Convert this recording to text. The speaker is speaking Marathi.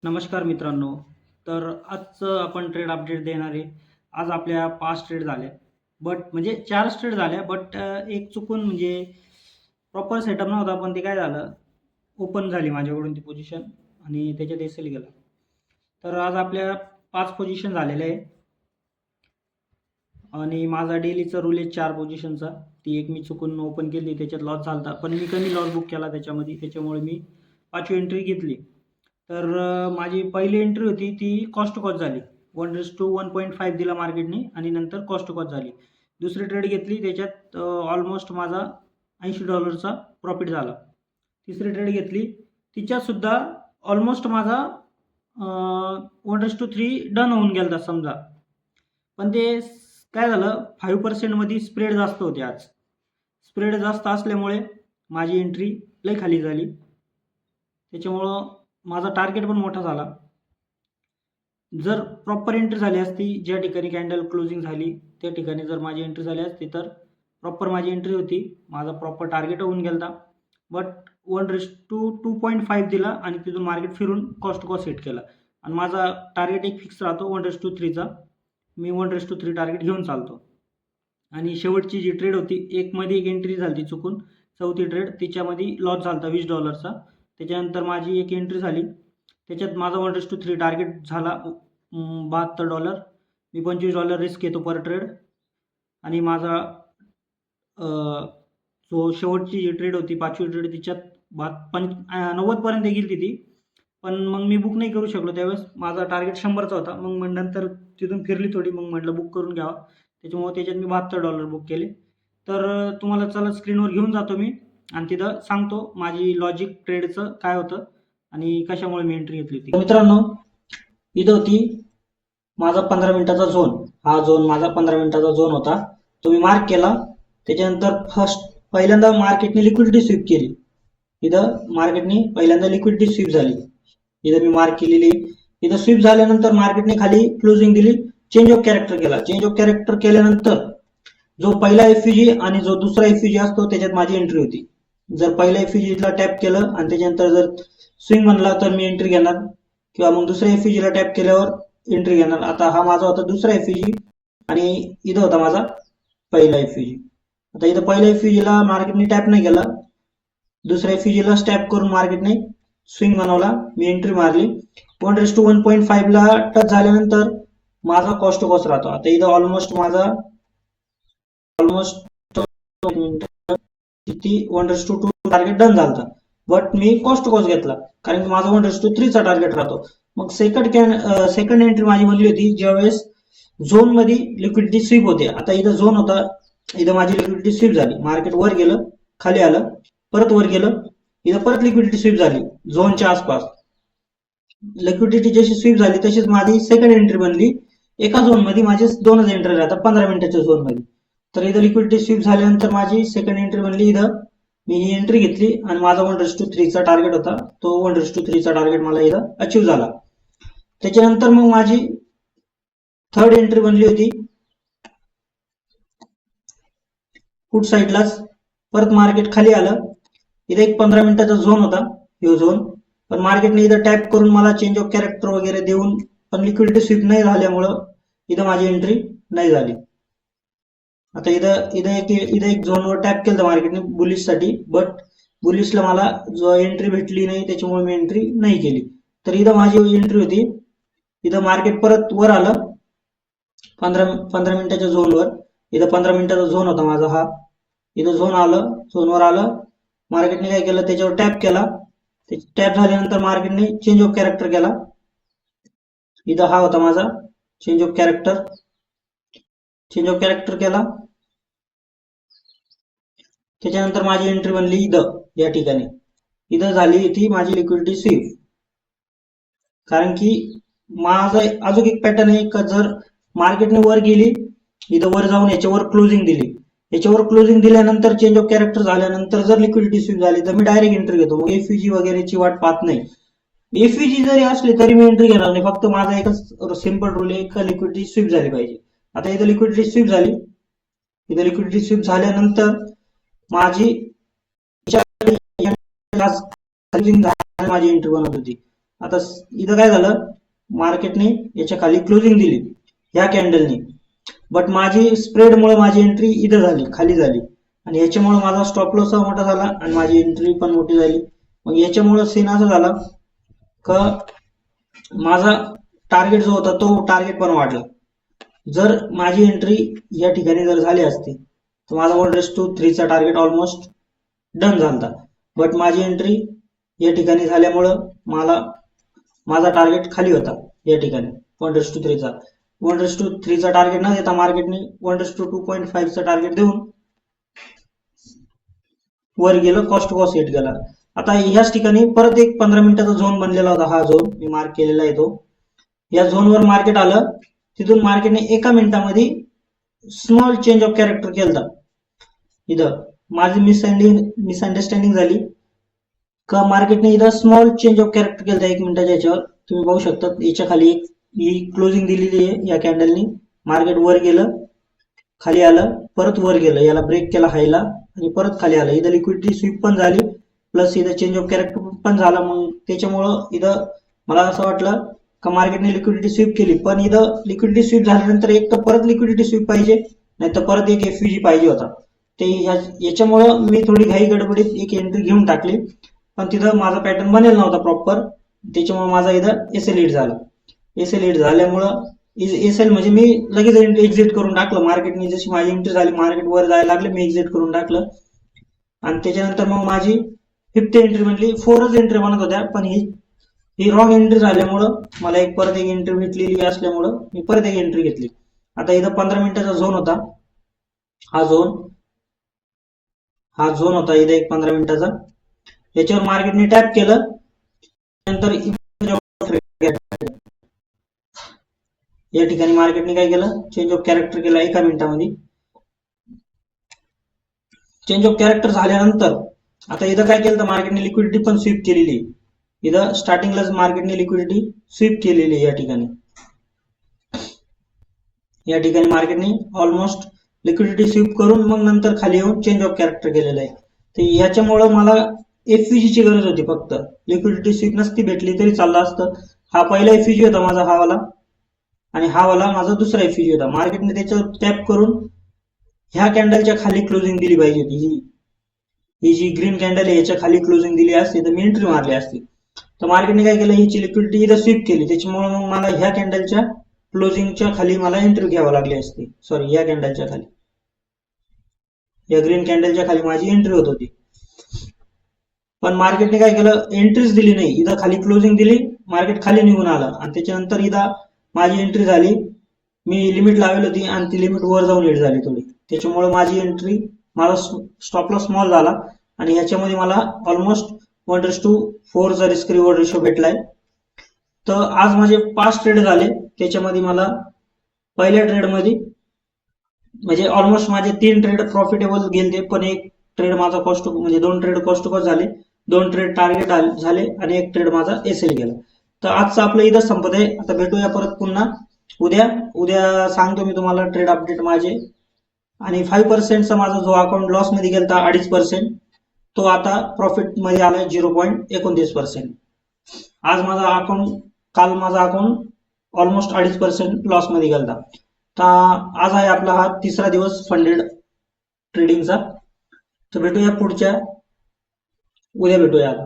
नमस्कार मित्रांनो. तर आजचं आपण ट्रेड अपडेट देणार आहे. आज आपल्या 5 ट्रेड झाल्या. म्हणजे 4 ट्रेड झाल्या, एक चुकून म्हणजे प्रॉपर सेटअप नव्हता, पण ते काय झालं, ओपन झाली माझ्याकडून ती पोझिशन आणि त्याच्यात एस-एल गेला. तर आज आपल्या 5 पोझिशन झालेल्या आहे आणि माझा डेलीचा रूल आहे 4 पोझिशनचा. ती एक मी चुकून ओपन केली, त्याच्यात लॉस झाला होता, पण मी कमी लॉस बुक केला त्याच्यामध्ये, त्याच्यामुळे मी 5वी एंट्री घेतली. तर माझी पहिली एंट्री होती ती कॉस्ट टू कॉस्ट झाली. 1:1.5 दिला मार्केटने आणि नंतर कॉस्ट टू कॉस्ट झाली. दुसरी ट्रेड घेतली, त्याच्यात ऑलमोस्ट माझा $80 प्रॉफिट झाला. तिसरी ट्रेड घेतली, तिच्यातसुद्धा ऑलमोस्ट माझा 1:3 डन होऊन गेला समजा. पण ते काय झालं, 5% मध्ये स्प्रेड जास्त होते. आज स्प्रेड जास्त असल्यामुळे माझी एंट्री लई खाली झाली. त्याच्यामुळं माझा टार्गेट पण मोठा झाला. जर प्रॉपर एंट्री झाली असती, ज्या ठिकाणी कॅन्डल क्लोजिंग झाली त्या ठिकाणी जर माझी एंट्री झाली असती, तर प्रॉपर माझी एंट्री होती, माझा प्रॉपर टार्गेट होऊन गेला. बट 1:2.5 दिला आणि तिथून मार्केट फिरून कॉस्ट टू कॉस्ट सेट केला आणि माझा टार्गेट एक फिक्स राहतो 1:3चा. मी 1:3 टार्गेट घेऊन चालतो. आणि शेवटची जी ट्रेड होती, एक एंट्री झाली चुकून, चौथी ट्रेड, तिच्यामध्ये लॉस झाला $20. त्याच्यानंतर माझी एक एंट्री झाली, त्याच्यात माझा 1:3 टार्गेट झाला $72. मी $25 रिस्क घेतो पर ट्रेड आणि माझा जो शेवटची जी ट्रेड होती 5वी ट्रेड, तिच्यात 90पर्यंत गेली ती, पण मग मी बुक नाही करू शकलो त्यावेळेस. माझा टार्गेट 100चा होता. मग नंतर तिथून फिरली थोडी, मग म्हटलं बुक करून घ्यावा, त्याच्यामुळे त्याच्यात मी $72 बुक केले. तर तुम्हाला चला स्क्रीनवर घेऊन जातो मी आणि तिथं सांगतो माझी लॉजिक ट्रेडचं काय होतं आणि कशामुळे मी एंट्री घेतली होती. मित्रांनो, इथं होती माझा 15 मिनिटाचा झोन. हा झोन माझा 15 मिनिटाचा झोन होता, तो मी मार्क केला. त्याच्यानंतर पहिल्यांदा मार्केटने लिक्विडिटी स्वीप केली. इथं मार्केटने पहिल्यांदा लिक्विडिटी स्वीप झाली, इथं मी मार्क केलेली. इथं स्वीप झाल्यानंतर मार्केटने खाली क्लोजिंग दिली, चेंज ऑफ कॅरेक्टर केला. चेंज ऑफ कॅरेक्टर केल्यानंतर जो पहिला एफईजी आणि जो दुसरा एफईजी असतो त्याच्यात माझी एंट्री होती. जर पहिल्या एफईजीला टॅप केलं आणि त्याच्यानंतर जर स्विंग म्हणला तर मी एंट्री घेणार, किंवा मग दुसऱ्या एफईजीला टॅप केल्यावर एंट्री घेणार. आता हा माझा होता दुसरा एफईजी आणि इथं होता माझा पहिला एफईजी. आता इथं पहिल्या एफईजीला मार्केटने टॅप नाही केला, दुसऱ्या एफईजीला टॅप करून मार्केटने स्विंग बनवला, मी एंट्री मारली. 1:1.5 ला टच झाल्यानंतर माझा कॉस्ट टू कॉस्ट राहतो. आता इथं ऑलमोस्ट 1:2 टार्गेट डन झाला, बट मी कॉस्ट टू कॉस्ट घेतला कारण की माझा 1:3चा टार्गेट राहतो. मग सेकंड एंट्री माझी बनली होती ज्यावेळेस झोन मध्ये लिक्विडिटी स्वीप होते. आता इथं झोन होता, इथं माझी लिक्विडिटी स्वीप झाली, मार्केट वर गेलं, खाली आलं, परत वर गेलं, इथं परत लिक्विडिटी स्वीप झाली झोनच्या आसपास. लिक्विडिटी जशी स्वीप झाली तशीच माझी सेकंड एंट्री बनली. एका झोन मध्ये माझे 2च एंट्री राहतात 15 मिनिटाच्या झोन मध्ये. तर इथं लिक्विडिटी स्वीप झाल्यानंतर माझी सेकंड एंट्री बनली. इथं मी ही एंट्री घेतली आणि माझा 1:3चा टार्गेट होता, तो 1:3चा टार्गेट मला इथं अचीव झाला. त्याच्यानंतर मग माझी थर्ड एंट्री बनली होती पुट साईडलाच. परत मार्केट खाली आलं, इथे एक 15 मिनिटाचा झोन होता यो झोन, पण मार्केटने इथं टॅप करून मला चेंज ऑफ कॅरेक्टर वगैरे देऊन पण लिक्विडिटी स्वीप नाही झाल्यामुळं इथं माझी एंट्री नाही झाली. आता इथं एक झोनवर टॅप केलं मार्केटने बुलिश साठी, बट बुलिशला मला जो एंट्री भेटली नाही त्याच्यामुळे मी एंट्री नाही केली. तर इथं माझी एंट्री होती, इथं मार्केट परत वर आलं 15 मिनिटाच्या झोनवर. इथं 15 मिनिटाचा झोन होता माझा हा, इथं झोनवर आलं, मार्केटने काय केलं त्याच्यावर टॅप केला. टॅप झाल्यानंतर मार्केटने चेंज ऑफ कॅरेक्टर केला. इथं हा होता माझा चेंज ऑफ कॅरेक्टर केला. त्याच्यानंतर माझी एंट्री बनली इथं, या ठिकाणी. इथं झाली ती माझी लिक्विडिटी स्वीप. कारण की माझा अजून एक पॅटर्न आहे का, जर मार्केटने वर गेली, इथं वर जाऊन याच्यावर क्लोजिंग दिली, याच्यावर क्लोजिंग दिल्यानंतर चेंज ऑफ कॅरेक्टर झाल्यानंतर जर लिक्विडिटी स्वीप झाली तर मी डायरेक्ट एंट्री घेतो, मग एफईजी वगैरेची वाट पाहत नाही. एफईजी जरी असली तरी मी एंट्री घेणार नाही, फक्त माझा एकच सिंपल रूल आहे का लिक्विडिटी स्वीप झाली पाहिजे. आता इथं लिक्विडिटी स्वीप झाली, इथं लिक्विडिटी स्वीप झाल्यानंतर माझी माझी एंट्री बनत होती. आता इथं काय झालं, मार्केटने याच्या खाली क्लोजिंग दिली ह्या कॅन्डलने, बट माझी स्प्रेडमुळे माझी एंट्री इथं झाली, खाली झाली, आणि याच्यामुळे माझा स्टॉप लॉस मोठा झाला आणि माझी एंट्री पण मोठी झाली. मग याच्यामुळे सीन असं झाला का माझा टार्गेट जो होता तो टार्गेट पण वाढला. जर माझी एंट्री या ठिकाणी जर झाली असती तर माझा 1:3 चा टार्गेट ऑलमोस्ट डन झाला, बट माझी एंट्री या ठिकाणी झाल्यामुळं माझा टार्गेट खाली होता या ठिकाणी 1:3 चा. 1:3 चा टार्गेट न देता मार्केटने 1:2.5 चा टार्गेट देऊन वर गेलं, कॉस्ट हिट गेला. आता ह्याच ठिकाणी परत एक 15 मिनिटाचा झोन बनलेला होता, हा झोन मी मार्क केलेला आहे तो. या झोनवर मार्केट आलं, तिथून मार्केटने एका मिनिटामध्ये स्मॉल चेंज ऑफ कॅरेक्टर केलं. इथं माझी मिसअंडरस्टँडिंग झाली का मार्केटने इथं स्मॉल चेंज ऑफ कॅरेक्टर केलं 1 मिनिटाच्या याच्यावर. तुम्ही पाहू शकता याच्या खाली एक ही क्लोजिंग दिलेली आहे या कॅन्डलनी. मार्केट वर गेलं, खाली आलं, परत वर गेलं, याला ब्रेक केला हायला आणि परत खाली आलं. इथं लिक्विडिटी स्वीप पण झाली, प्लस इथं चेंज ऑफ कॅरेक्टर पण झाला. मग त्याच्यामुळं इथं मला असं वाटलं का मार्केटने लिक्विडिटी स्वीप केली, पण इथं लिक्विडिटी स्वीप झाल्यानंतर एक तर परत लिक्विडिटी स्वीप पाहिजे, नाही तर परत एक एफयूजी पाहिजे होता. ते याच्यामुळं मी थोडी घाई गडबडीत एक एंट्री घेऊन टाकली, पण तिथं माझा पॅटर्न बनेल नव्हता प्रॉपर. त्याच्यामुळे माझा इथं एसएल हिट झाला. एसएल हिट झाल्यामुळं एसएल म्हणजे मी लगेच एक्झिट करून टाकलं. मार्केटने जशी माझी एंट्री झाली, मार्केट वर जायला लागले, मी एक्झिट करून टाकलं. आणि त्याच्यानंतर मग माझी 5th एंट्री म्हटली, 4च एंट्री बनत होत्या, पण ही रॉंग एंट्री झाल्यामुळं मला परत एक एंट्री भेटलेली असल्यामुळं मी परत एक एंट्री घेतली. आता इथं 15 मिनिटाचा झोन होता, हा झोन होता इथं एक 15 मिनिटाचा. याच्यावर मार्केटने टॅप केलं, नंतर या ठिकाणी मार्केटने काय केलं, चेंज ऑफ कॅरेक्टर केला एका मिनिटामध्ये. चेंज ऑफ कॅरेक्टर झाल्यानंतर आता इथं काय केलं तर मार्केटने लिक्विडिटी पण स्वीप केलेली. इथं स्टार्टिंगलाच मार्केटने लिक्विडिटी स्वीप केलेली आहे या ठिकाणी मार्केटने ऑलमोस्ट लिक्विडिटी स्वीप करून मग नंतर खाली येऊन चेंज ऑफ कॅरेक्टर केलेलं आहे. तर याच्यामुळं मला एफयूजीची गरज होती फक्त. लिक्विडिटी स्वीप नसती भेटली तरी चाललं असतं. हा पहिला एफयूजी होता माझा, हा वाला, आणि हा वाला माझा दुसरा एफयूजी होता. मार्केटने त्याच्यावर टॅप करून ह्या कॅन्डलच्या खाली क्लोजिंग दिली पाहिजे होती. ही जी ग्रीन कॅन्डल आहे याच्या खाली क्लोजिंग दिली असती तर मी एंट्री मारली असती. तर मार्केटने काय केलं, हिची लिक्विडिटी इथं स्वीप केली, त्याच्यामुळे मग मला ह्या कॅन्डलच्या क्लोजिंगच्या खाली मला एंट्री घ्यावी लागली असती. सॉरी, या कॅन्डलच्या खाली, या ग्रीन कॅन्डलच्या खाली माझी एंट्री होत होती. पण मार्केटने काय केलं, एंट्रीच दिली नाही. इथं खाली क्लोजिंग दिली, मार्केट खाली निघून आलं, आणि त्याच्यानंतर इथं माझी एंट्री झाली. मी लिमिट लावली होती आणि ती लिमिट वर जाऊन हिट झाली थोडी, त्याच्यामुळे माझी एंट्री, माझा स्टॉप लॉस स्मॉल झाला, आणि ह्याच्यामध्ये मला ऑलमोस्ट 1:4 चा रिस्क रिवॉर्ड रेशो भेटलाय. तर आज माझे 5 ट्रेड झाले. त्याच्यामध्ये मला पहिल्या ट्रेडमध्ये म्हणजे ऑलमोस्ट माझे 3 ट्रेड प्रॉफिटेबल गेले, पण एक ट्रेड माझा कॉस्ट, म्हणजे 2 ट्रेड कॉस्ट कॉस्ट झाले, 2 ट्रेड टार्गेट झाले, आणि एक ट्रेड माझा एसएल गेला. तर आजचं आपलं इथं संपत आहे. आता भेटूया परत पुन्हा उद्या सांगतो मी तुम्हाला ट्रेड अपडेट माझे. आणि 5%चा माझा जो अकाउंट लॉस मध्ये गेला 2.5%, तो आता प्रॉफिट मध्ये आलाय 0.29%. काल माझा अकाउंट ऑलमोस्ट 2.5% लॉस मध्ये गेला. तर आज आहे आपला हा 3रा दिवस फंडेड ट्रेडिंगचा. तर भेटूया उद्या भेटूया आता.